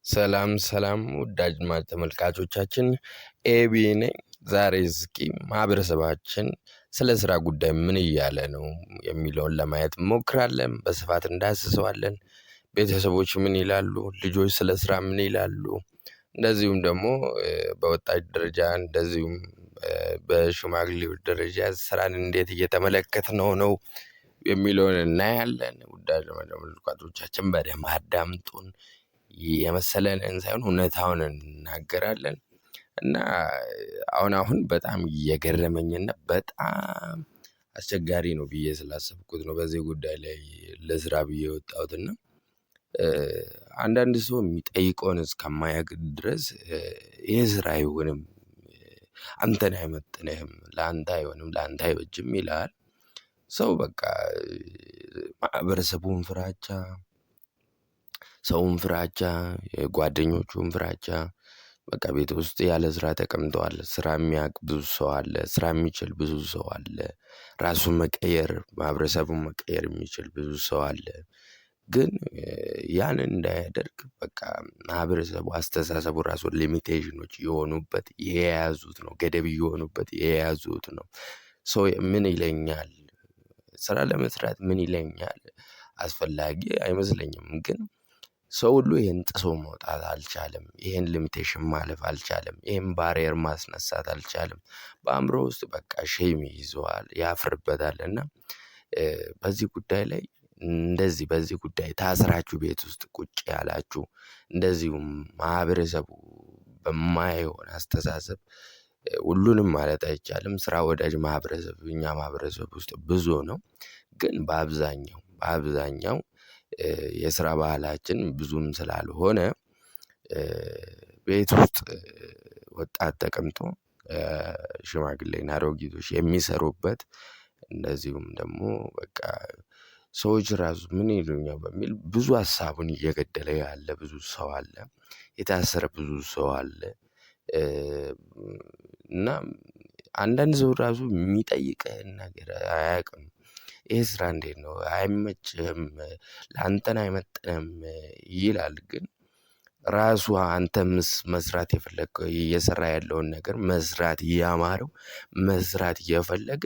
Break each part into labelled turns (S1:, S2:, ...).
S1: ሰላም ሰላም ውድ አድማጭ ተመልካቾቻችን ኤቢ ነኝ። ዛሬ እስኪ ማህበረሰባችን ስለ ስራ ጉዳይ ምን እያለ ነው የሚለውን ለማየት እንሞክራለን። በስፋት እንዳስሰዋለን። ቤተሰቦች ምን ይላሉ? ልጆች ስለ ስራ ምን ይላሉ? እንደዚሁም ደግሞ በወጣት ደረጃ እንደዚሁም በሽማግሌዎች ደረጃ ስራን እንዴት እየተመለከትነው ነው የሚለውን እናያለን። ውድ አድማጭ ተመልካቾቻችን በደንብ አዳምጡን። የመሰለንን ሳይሆን እውነታውን እንናገራለን። እና አሁን በጣም እየገረመኝና በጣም አስቸጋሪ ነው ብዬ ስላሰብኩት ነው በዚህ ጉዳይ ላይ ለስራ ብዬ የወጣሁት። እና አንዳንድ ሰው የሚጠይቀውን እስከማያውቅ ድረስ ይሄ ስራ አይሆንም፣ አንተን አይመጥንህም፣ ላንተ አይሆንም፣ ላንተ አይበጅም ይልሃል። ሰው በቃ ማህበረሰቡን ፍራቻ፣ ሰውን ፍራቻ፣ የጓደኞቹን ፍራቻ፣ በቃ ቤት ውስጥ ያለ ስራ ተቀምጠዋል። ስራ የሚያውቅ ብዙ ሰው አለ፣ ስራ የሚችል ብዙ ሰው አለ፣ ራሱን መቀየር ማህበረሰቡን መቀየር የሚችል ብዙ ሰው አለ። ግን ያንን እንዳያደርግ በቃ ማህበረሰቡ አስተሳሰቡ ራሱ ሊሚቴሽኖች የሆኑበት የያዙት ነው፣ ገደብ የሆኑበት የያዙት ነው። ሰው ምን ይለኛል፣ ስራ ለመስራት ምን ይለኛል አስፈላጊ አይመስለኝም። ግን ሰው ሁሉ ይሄን ጥሶ መውጣት አልቻለም። ይሄን ሊሚቴሽን ማለፍ አልቻለም። ይሄን ባሪየር ማስነሳት አልቻለም። በአእምሮ ውስጥ በቃ ሼም ይዘዋል፣ ያፍርበታል። እና በዚህ ጉዳይ ላይ በዚህ ጉዳይ ታስራችሁ ቤት ውስጥ ቁጭ ያላችሁ፣ እንደዚሁም ማህበረሰቡ በማይሆን አስተሳሰብ ሁሉንም ማለት አይቻልም ስራ ወዳጅ ማህበረሰብ እኛ ማህበረሰብ ውስጥ ብዙ ነው። ግን በአብዛኛው የስራ ባህላችን ብዙም ስላልሆነ ቤት ውስጥ ወጣት ተቀምጦ ሽማግሌና አሮጊቶች የሚሰሩበት፣ እንደዚሁም ደግሞ በቃ ሰዎች ራሱ ምን ይሉኛል በሚል ብዙ ሀሳቡን እየገደለ ያለ ብዙ ሰው አለ። የታሰረ ብዙ ሰው አለ። እና አንዳንድ ሰው ራሱ የሚጠይቅህን ነገር አያውቅም። ይሄ ስራ እንዴት ነው አይመችህም፣ ላንተን አይመጥንም ይላል። ግን ራሱ አንተም መስራት የፈለከው እየሰራ ያለውን ነገር መስራት እያማረው መስራት እየፈለገ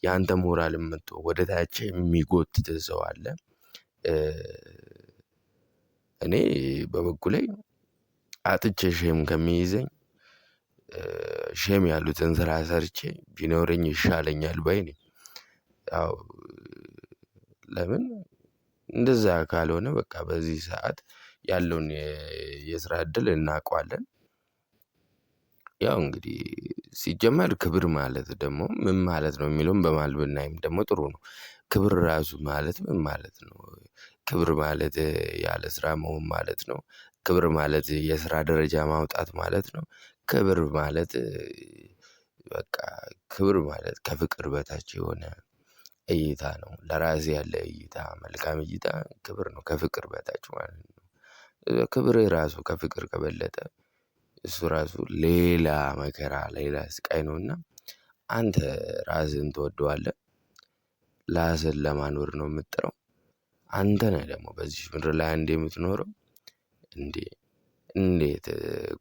S1: ያንተ ሞራልም መጥቶ ወደ ታች የሚጎትት ሰው አለ። እኔ በበኩሌ አጥቼ ሼም ከሚይዘኝ ሼም ያሉትን ስራ ሰርቼ ቢኖረኝ ይሻለኛል ባይ ነኝ። ያው ለምን እንደዛ ካልሆነ በቃ በዚህ ሰዓት ያለውን የስራ እድል እናውቀዋለን። ያው እንግዲህ ሲጀመር ክብር ማለት ደግሞ ምን ማለት ነው የሚለውን በመሃል ብናይም ደግሞ ጥሩ ነው። ክብር ራሱ ማለት ምን ማለት ነው? ክብር ማለት ያለ ስራ መሆን ማለት ነው? ክብር ማለት የስራ ደረጃ ማውጣት ማለት ነው? ክብር ማለት በቃ ክብር ማለት ከፍቅር በታች የሆነ እይታ ነው። ለራሴ ያለ እይታ መልካም እይታ ክብር ነው፣ ከፍቅር በታች ማለት ነው። ክብር ራሱ ከፍቅር ከበለጠ እሱ ራሱ ሌላ መከራ ሌላ ስቃይ ነውና አንተ ራስህን ትወደዋለህ? ራስህን ለማኖር ነው የምትጥረው? አንተ ነህ ደግሞ በዚህ ምድር ላይ አንዴ የምትኖረው። እንዴት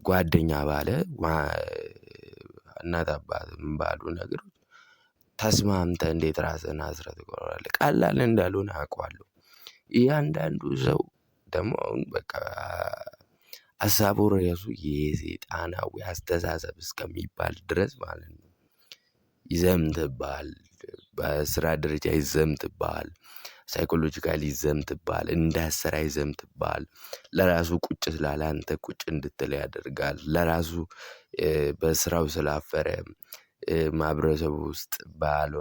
S1: ጓደኛ ባለ እናት አባትም ባሉ ነገሮች ተስማምተህ እንዴት ራስህን አስረህ ትኖራለህ? ቀላል እንዳልሆነ አውቃለሁ። እያንዳንዱ ሰው ደግሞ አሁን በቃ ሀሳቡ ራሱ የሰይጣናዊ አስተሳሰብ እስከሚባል ድረስ ማለት ነው ይዘምትብሃል። በስራ ደረጃ ይዘምትብሃል። ሳይኮሎጂካሊ ይዘምትብሃል። እንዳትሰራ ይዘምትብሃል። ለራሱ ቁጭ ስላለ አንተ ቁጭ እንድትል ያደርጋል። ለራሱ በስራው ስላፈረ ማህበረሰቡ ውስጥ ባልሆነ